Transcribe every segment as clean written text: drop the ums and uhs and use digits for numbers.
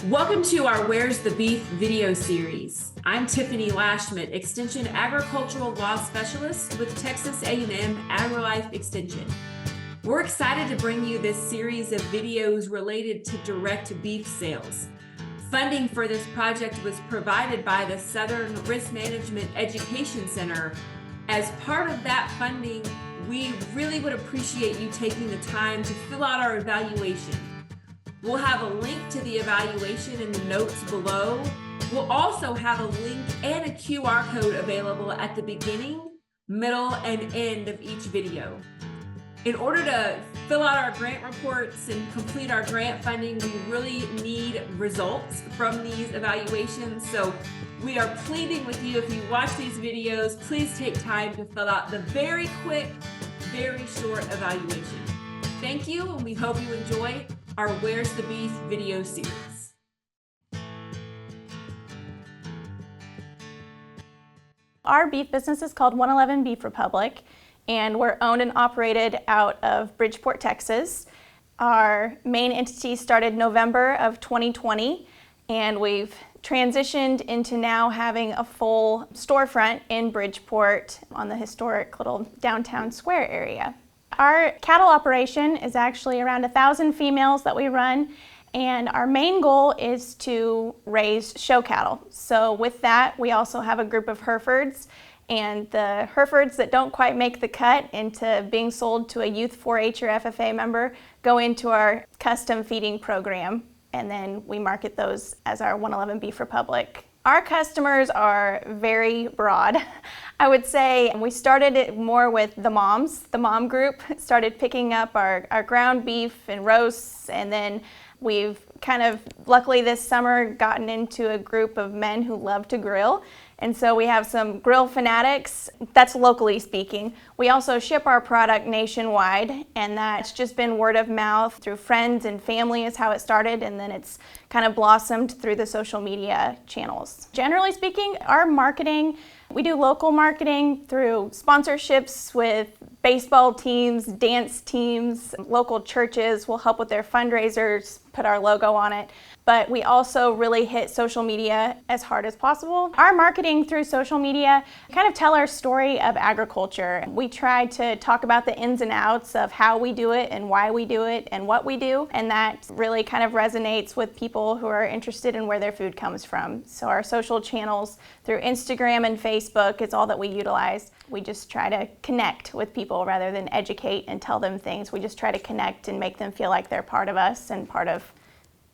Welcome to our Where's the Beef video series. I'm Tiffany Lashmet, Extension Agricultural Law Specialist with Texas A&M AgriLife Extension. We're excited to bring you this series of videos related to direct beef sales. Funding for this project was provided by the Southern Risk Management Education Center. As part of that funding, we really would appreciate you taking the time to fill out our evaluation. We'll have a link to the evaluation in the notes below. We'll also have a link and a QR code available at the beginning, middle, and end of each video. In order to fill out our grant reports and complete our grant funding, we really need results from these evaluations. So we are pleading with you, if you watch these videos, please take time to fill out the very quick, very short evaluation. Thank you, and we hope you enjoy our Where's the Beef video series. Our beef business is called 111 Beef Republic, and we're owned and operated out of Bridgeport, Texas. Our main entity started November of 2020, and we've transitioned into now having a full storefront in Bridgeport on the historic little downtown square area. Our cattle operation is actually around 1,000 females that we run, and our main goal is to raise show cattle. So with that, we also have a group of Herefords, and the Herefords that don't quite make the cut into being sold to a youth 4-H or FFA member go into our custom feeding program, and then we market those as our 111 Beef Republic. Our customers are very broad. I would say we started it more with the moms. The mom group started picking up our ground beef and roasts, and then we've kind of, luckily this summer, gotten into a group of men who love to grill. And so we have some grill fanatics, that's locally speaking. We also ship our product nationwide, and that's just been word of mouth through friends and family is how it started, and then it's kind of blossomed through the social media channels. Generally speaking, our marketing, we do local marketing through sponsorships with baseball teams, dance teams, local churches. We'll help with their fundraisers, put our logo on it. But we also really hit social media as hard as possible. Our marketing through social media kind of tell our story of agriculture. We try to talk about the ins and outs of how we do it and why we do it and what we do, and that really kind of resonates with people who are interested in where their food comes from. So our social channels through Instagram and Facebook is all that we utilize. We just try to connect with people rather than educate and tell them things. We just try to connect and make them feel like they're part of us and part of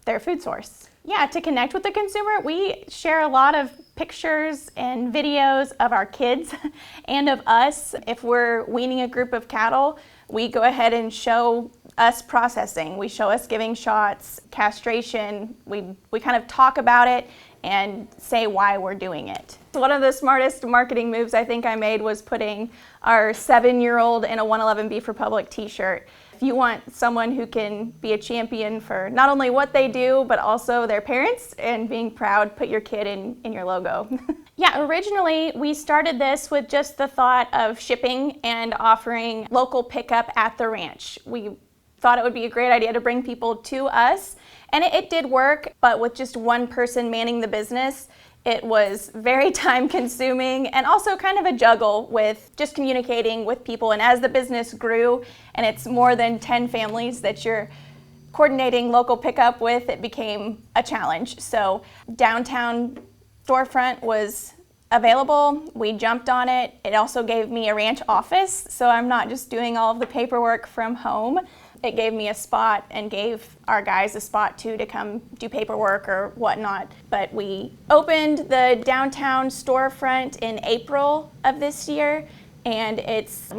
their food source. Yeah, to connect with the consumer, we share a lot of pictures and videos of our kids and of us. If we're weaning a group of cattle, we go ahead and show us processing. We show us giving shots, castration. We kind of talk about it and say why we're doing it. One of the smartest marketing moves I think I made was putting our 7-year-old in a 111 Beef Republic t-shirt. If you want someone who can be a champion for not only what they do, but also their parents and being proud, put your kid in your logo. Yeah, originally we started this with just the thought of shipping and offering local pickup at the ranch. We thought it would be a great idea to bring people to us, and it did work, but with just one person manning the business, it was very time consuming and also kind of a juggle with just communicating with people. And as the business grew and it's more than 10 families that you're coordinating local pickup with, it became a challenge. So downtown storefront was available. We jumped on it. It also gave me a ranch office, so I'm not just doing all of the paperwork from home. It gave me a spot and gave our guys a spot too to come do paperwork or whatnot. But we opened the downtown storefront in April of this year, and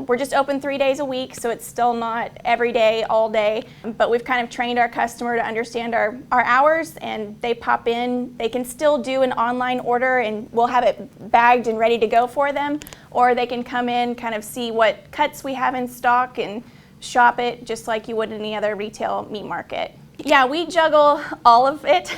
we're just open 3 days a week, so it's still not every day, all day. But we've kind of trained our customer to understand our hours, and they pop in. They can still do an online order, and we'll have it bagged and ready to go for them, or they can come in, kind of see what cuts we have in stock and shop it just like you would any other retail meat market. Yeah, we juggle all of it.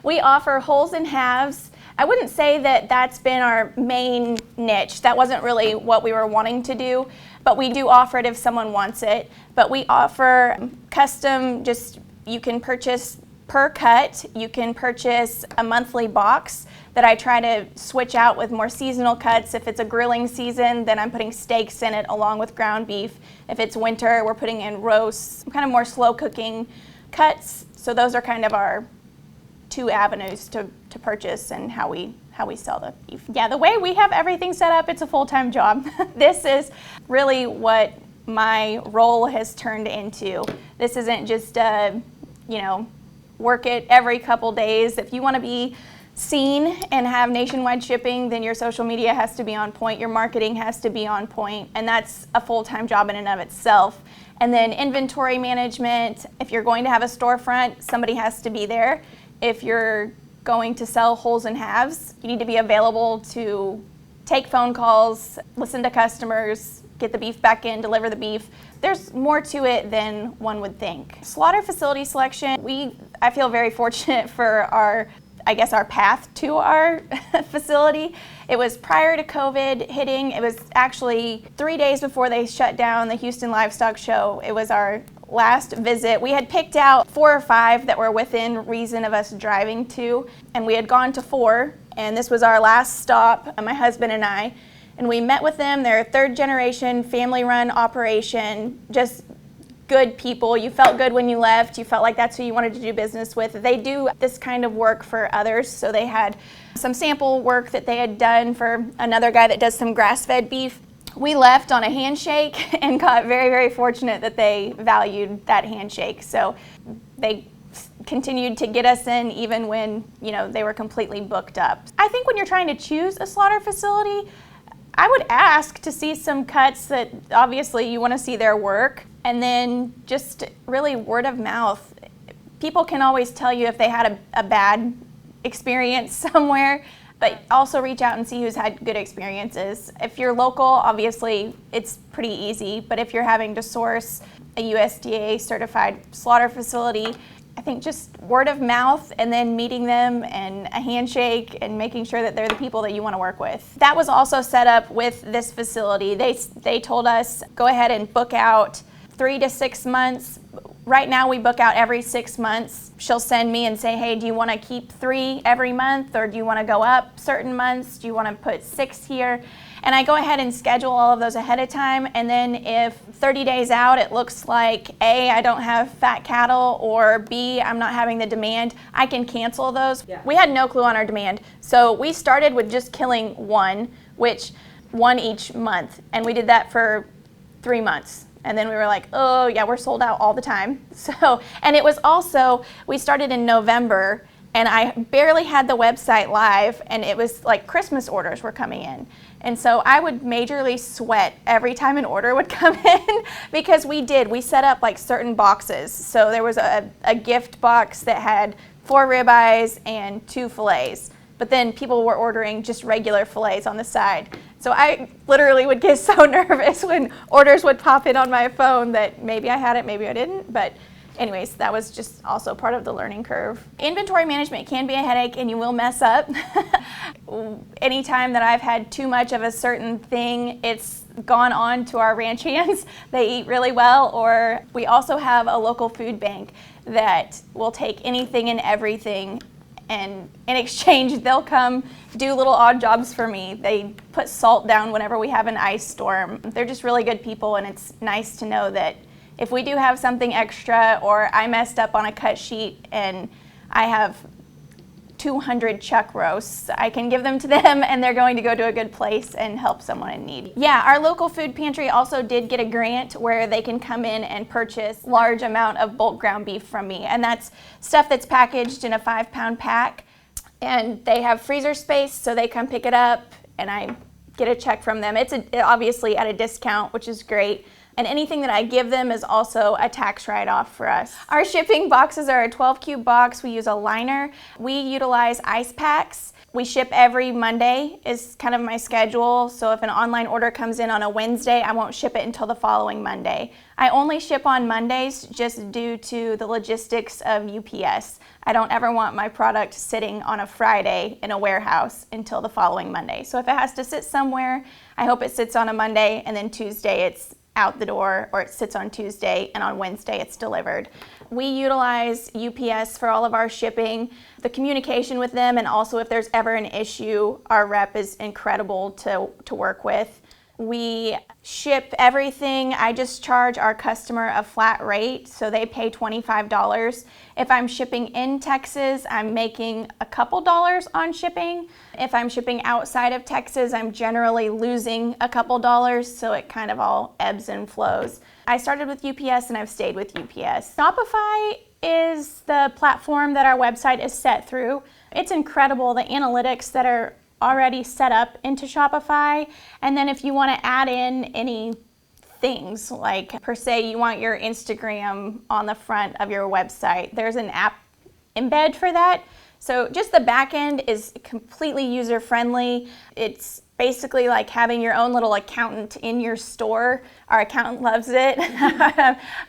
We offer wholes and halves. I wouldn't say that that's been our main niche. That wasn't really what we were wanting to do, but we do offer it if someone wants it. But we offer custom, just you can purchase per cut, you can purchase a monthly box that I try to switch out with more seasonal cuts. If it's a grilling season, then I'm putting steaks in it along with ground beef. If it's winter, we're putting in roasts, kind of more slow cooking cuts. So those are kind of our two avenues to purchase and how we sell the beef. Yeah, the way we have everything set up, it's a full-time job. This is really what my role has turned into. This isn't just work it every couple days. If you want to be seen and have nationwide shipping, then your social media has to be on point, your marketing has to be on point, and that's a full-time job in and of itself. And then inventory management, if you're going to have a storefront, somebody has to be there. If you're going to sell wholes and halves, you need to be available to take phone calls, listen to customers, get the beef back in, deliver the beef. There's more to it than one would think. Slaughter facility selection, I feel very fortunate for our path to our facility. It was prior to COVID hitting. It was actually 3 days before they shut down the Houston Livestock Show. It was our last visit. We had picked out 4 or 5 that were within reason of us driving to, and we had gone to 4, and this was our last stop, my husband and I. And we met with them. They're a 3rd generation family-run operation, just good people. You felt good when you left. You felt like that's who you wanted to do business with. They do this kind of work for others. So they had some sample work that they had done for another guy that does some grass-fed beef. We left on a handshake and got very, very fortunate that they valued that handshake. So they continued to get us in even when, they were completely booked up. I think when you're trying to choose a slaughter facility, I would ask to see some cuts that obviously you want to see their work, and then just really word of mouth. People can always tell you if they had a bad experience somewhere, but also reach out and see who's had good experiences. If you're local, obviously it's pretty easy, but if you're having to source a USDA certified slaughter facility, I think just word of mouth and then meeting them and a handshake and making sure that they're the people that you want to work with. That was also set up with this facility. They told us, go ahead and book out 3 to 6 months. Right now we book out every 6 months. She'll send me and say, hey, do you want to keep 3 every month, or do you want to go up certain months? Do you want to put 6 here? And I go ahead and schedule all of those ahead of time, and then if 30 days out it looks like A, I don't have fat cattle, or B, I'm not having the demand, I can cancel those. Yeah. We had no clue on our demand, so we started with just killing 1 each month, and we did that for 3 months. And then we were like, oh yeah, we're sold out all the time. So, and it was also, we started in November, and I barely had the website live, and it was like Christmas orders were coming in. And so I would majorly sweat every time an order would come in because we set up like certain boxes. So there was a gift box that had 4 ribeyes and 2 fillets. But then people were ordering just regular fillets on the side. So I literally would get so nervous when orders would pop in on my phone that maybe I had it, maybe I didn't. But anyways, that was just also part of the learning curve. Inventory management can be a headache, and you will mess up. Anytime that I've had too much of a certain thing, it's gone on to our ranch hands. They eat really well. Or we also have a local food bank that will take anything and everything, and in exchange they'll come do little odd jobs for me. They put salt down whenever we have an ice storm. They're just really good people, and it's nice to know that if we do have something extra, or I messed up on a cut sheet and I have 200 chuck roasts, I can give them to them and they're going to go to a good place and help someone in need. Yeah, our local food pantry also did get a grant where they can come in and purchase large amount of bulk ground beef from me, and that's stuff that's packaged in a 5-pound pack, and they have freezer space, so they come pick it up and I get a check from them. It's obviously at a discount, which is great. And anything that I give them is also a tax write-off for us. Our shipping boxes are a 12-cube box. We use a liner. We utilize ice packs. We ship every Monday is kind of my schedule. So if an online order comes in on a Wednesday, I won't ship it until the following Monday. I only ship on Mondays just due to the logistics of UPS. I don't ever want my product sitting on a Friday in a warehouse until the following Monday. So if it has to sit somewhere, I hope it sits on a Monday, and then Tuesday it's out the door, or it sits on Tuesday, and on Wednesday it's delivered. We utilize UPS for all of our shipping, the communication with them, and also if there's ever an issue, our rep is incredible to work with. We ship everything. I just charge our customer a flat rate, so they pay $25. If I'm shipping in Texas, I'm making a couple dollars on shipping. If I'm shipping outside of Texas, I'm generally losing a couple dollars, so it kind of all ebbs and flows. I started with UPS and I've stayed with UPS. Shopify is the platform that our website is set through. It's incredible, the analytics that are already set up into Shopify. And then if you want to add in any things, like per se you want your Instagram on the front of your website, there's an app embed for that. So just the back end is completely user friendly. It's basically like having your own little accountant in your store. Our accountant loves it.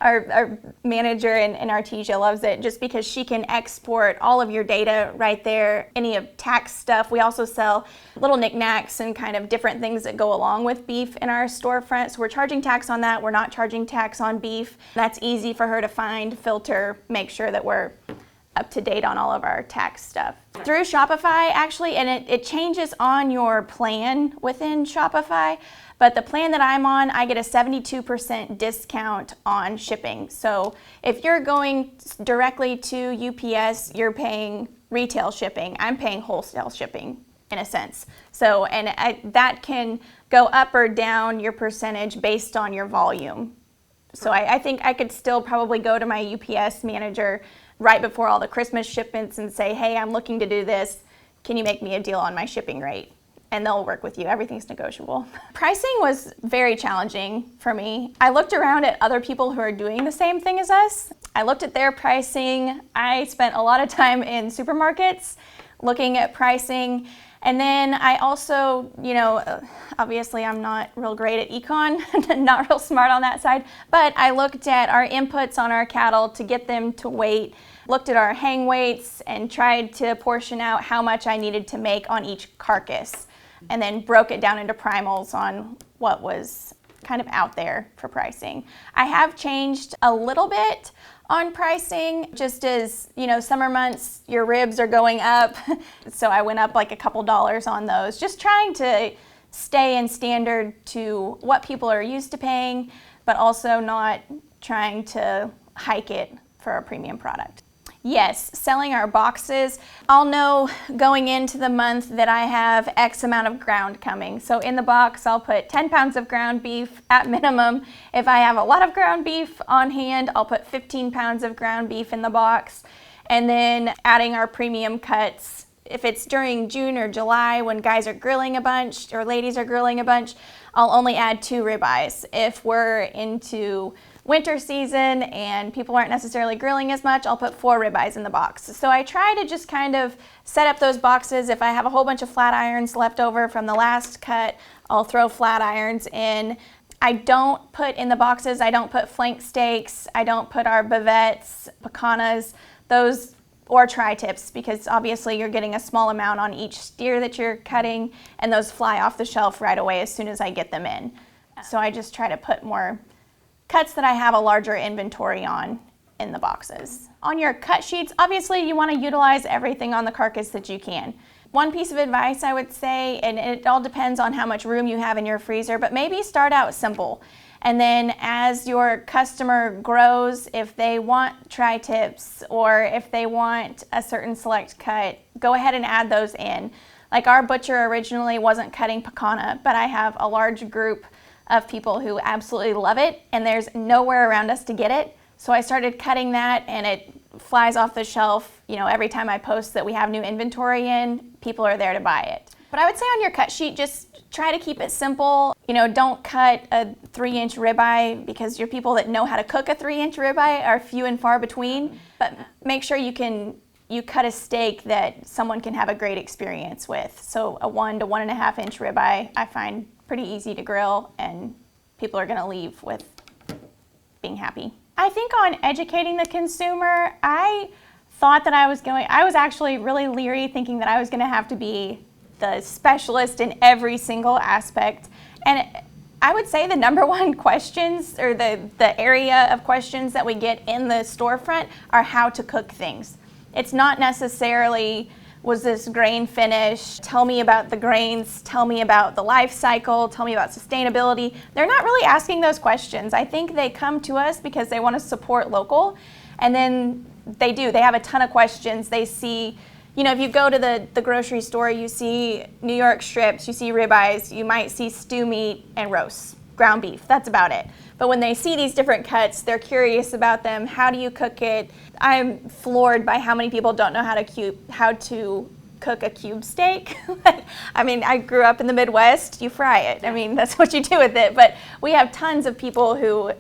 our manager and Artesia loves it just because she can export all of your data right there, any of tax stuff. We also sell little knickknacks and kind of different things that go along with beef in our storefront. So we're charging tax on that. We're not charging tax on beef. That's easy for her to find, filter, make sure that we're up to date on all of our tax stuff. Through Shopify, actually, and it changes on your plan within Shopify, but the plan that I'm on, I get a 72% discount on shipping. So if you're going directly to UPS, you're paying retail shipping. I'm paying wholesale shipping in a sense. So, that can go up or down your percentage based on your volume. So I think I could still probably go to my UPS manager right before all the Christmas shipments and say, hey, I'm looking to do this. Can you make me a deal on my shipping rate? And they'll work with you. Everything's negotiable. Pricing was very challenging for me. I looked around at other people who are doing the same thing as us. I looked at their pricing. I spent a lot of time in supermarkets looking at pricing. And then I also, obviously I'm not real great at econ, not real smart on that side, but I looked at our inputs on our cattle to get them to weight, looked at our hang weights and tried to portion out how much I needed to make on each carcass, and then broke it down into primals on what was kind of out there for pricing. I have changed a little bit on pricing, just as, summer months, your ribs are going up. So I went up like a couple dollars on those, just trying to stay in standard to what people are used to paying, but also not trying to hike it for a premium product. Yes, selling our boxes. I'll know going into the month that I have X amount of ground coming. So in the box, I'll put 10 pounds of ground beef at minimum. If I have a lot of ground beef on hand, I'll put 15 pounds of ground beef in the box. And then adding our premium cuts. If it's during June or July when guys are grilling a bunch or ladies are grilling a bunch, I'll only add 2 ribeyes. If we're into winter season and people aren't necessarily grilling as much, I'll put 4 ribeyes in the box. So I try to just kind of set up those boxes. If I have a whole bunch of flat irons left over from the last cut, I'll throw flat irons in. I don't put in the boxes, I don't put flank steaks, I don't put our bavettes, picanas, those, or tri-tips, because obviously you're getting a small amount on each steer that you're cutting, and those fly off the shelf right away as soon as I get them in. So I just try to put more cuts that I have a larger inventory on in the boxes. On your cut sheets, obviously you want to utilize everything on the carcass that you can. One piece of advice I would say, and it all depends on how much room you have in your freezer, but maybe start out simple. And then as your customer grows, if they want tri-tips or if they want a certain select cut, go ahead and add those in. Like our butcher originally wasn't cutting picana, but I have a large group of people who absolutely love it, and there's nowhere around us to get it. So I started cutting that, and it flies off the shelf. Every time I post that we have new inventory in, people are there to buy it. But I would say on your cut sheet, just try to keep it simple. Don't cut a 3-inch ribeye, because your people that know how to cook a 3-inch ribeye are few and far between. But make sure you cut a steak that someone can have a great experience with. So a 1 to 1.5 inch ribeye, I find pretty easy to grill, and people are gonna leave with being happy. I think on educating the consumer, I thought that I was actually really leery, thinking that I was gonna have to be the specialist in every single aspect. And I would say the number one questions, or the area of questions that we get in the storefront, are how to cook things. It's not necessarily, was this grain finished? Tell me about the grains, tell me about the life cycle, tell me about sustainability. They're not really asking those questions. I think they come to us because they want to support local, and then they have a ton of questions. They see, if you go to the grocery store, you see New York strips, you see ribeyes, you might see stew meat and roasts, ground beef, that's about it. But when they see these different cuts, they're curious about them. How do you cook it? I'm floored by how many people don't know how to cook a cube steak. I grew up in the Midwest, you fry it. That's what you do with it. But we have tons of people who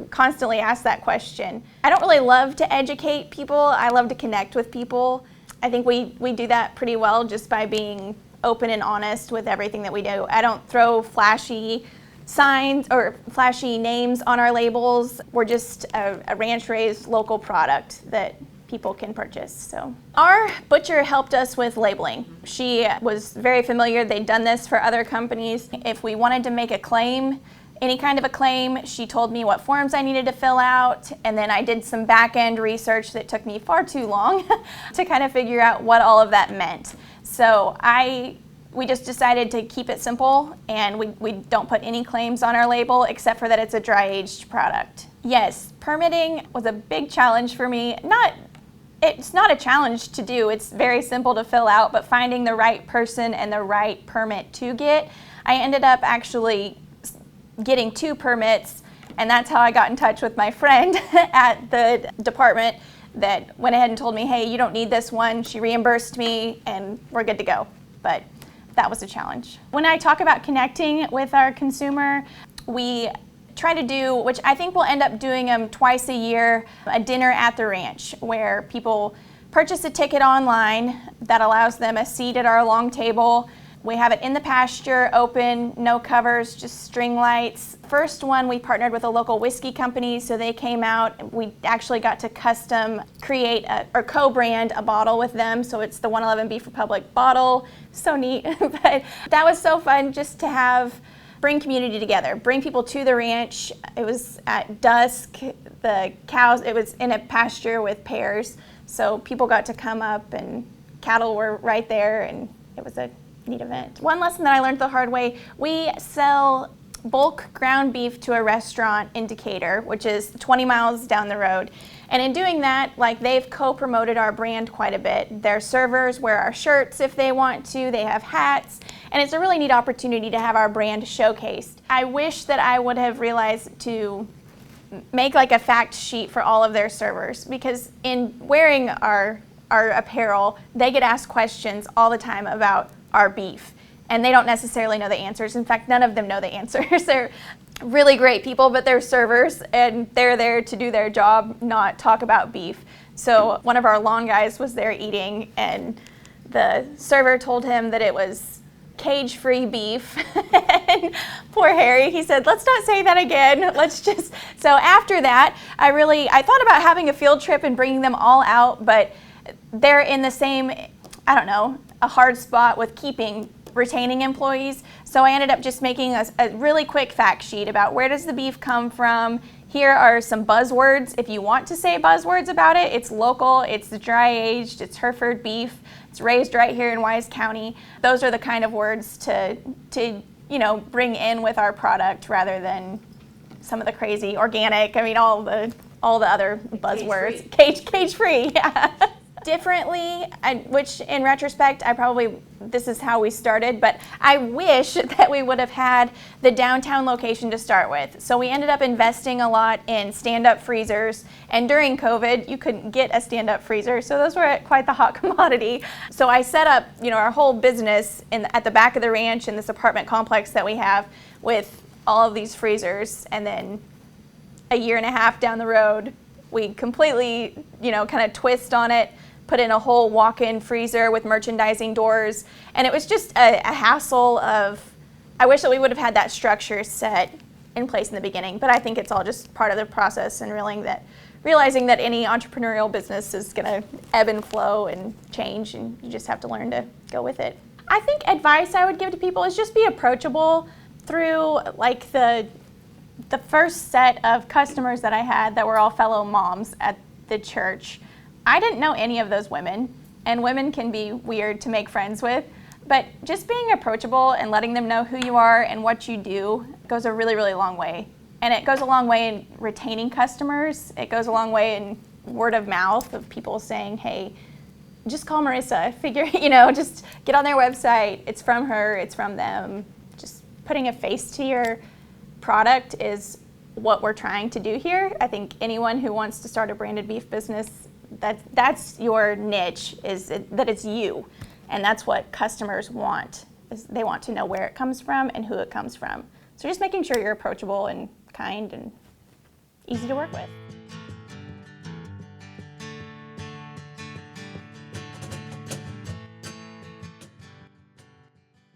constantly ask that question. I don't really love to educate people. I love to connect with people. I think we do that pretty well just by being open and honest with everything that we do. I don't throw flashy signs or flashy names on our labels. We're just a ranch-raised local product that people can purchase. So our butcher helped us with labeling. She was very familiar. They'd done this for other companies. If we wanted to make a claim, any kind of a claim, she told me what forms I needed to fill out, and then I did some back-end research that took me far too long to kind of figure out what all of that meant. So we just decided to keep it simple, and we don't put any claims on our label except for that it's a dry-aged product. Yes, permitting was a big challenge for me. It's not a challenge to do, it's very simple to fill out, but finding the right person and the right permit to get, I ended up actually getting 2 permits, and that's how I got in touch with my friend at the department that went ahead and told me, hey, you don't need this one. She reimbursed me, and we're good to go. But that was a challenge. When I talk about connecting with our consumer, we try to do, which I think we'll end up doing them twice a year, a dinner at the ranch where people purchase a ticket online that allows them a seat at our long table. We have it in the pasture, open, no covers, just string lights. First one, we partnered with a local whiskey company, so they came out. We actually got to custom create or co-brand a bottle with them, so it's the 111 Beef Republic bottle. So neat. But that was so fun just to bring community together, bring people to the ranch. It was at dusk. The cows, it was in a pasture with pairs, so people got to come up and cattle were right there, and it was a neat event. One lesson that I learned the hard way, we sell bulk ground beef to a restaurant in Decatur, which is 20 miles down the road. And in doing that, they've co-promoted our brand quite a bit. Their servers wear our shirts if they want to, they have hats, and it's a really neat opportunity to have our brand showcased. I wish that I would have realized to make a fact sheet for all of their servers, because in wearing our apparel, they get asked questions all the time about our beef, and they don't necessarily know the answers. In fact, none of them know the answers. They're really great people, but they're servers, and they're there to do their job, not talk about beef. So one of our lawn guys was there eating, and the server told him that it was cage-free beef. And poor Harry, he said, let's not say that again. So after that, I thought about having a field trip and bringing them all out, but they're in the same, a hard spot with retaining employees. So I ended up just making a really quick fact sheet about where does the beef come from. Here are some buzzwords. If you want to say buzzwords about it, it's local, it's dry aged, it's Hereford beef, it's raised right here in Wise County. Those are the kind of words to bring in with our product rather than some of the crazy organic, all the other buzzwords. Cage free, yeah. Differently, which in retrospect, this is how we started, but I wish that we would have had the downtown location to start with. So we ended up investing a lot in stand-up freezers, and during COVID, you couldn't get a stand-up freezer, so those were quite the hot commodity. So I set up, our whole business at the back of the ranch in this apartment complex that we have with all of these freezers, and then a year and a half down the road, we completely, kind of twist on it, put in a whole walk-in freezer with merchandising doors, and it was just a hassle of, I wish that we would have had that structure set in place in the beginning, but I think it's all just part of the process, and realizing that any entrepreneurial business is going to ebb and flow and change, and you just have to learn to go with it. I think advice I would give to people is just be approachable. Through like the first set of customers that I had that were all fellow moms at the church, I didn't know any of those women, and women can be weird to make friends with, but just being approachable and letting them know who you are and what you do goes a really, really long way. And it goes a long way in retaining customers. It goes a long way in word of mouth of people saying, hey, just call Marissa, just get on their website. It's from her, it's from them. Just putting a face to your product is what we're trying to do here. I think anyone who wants to start a branded beef business, that's your niche, that it's you. And that's what customers want, is they want to know where it comes from and who it comes from. So just making sure you're approachable and kind and easy to work with.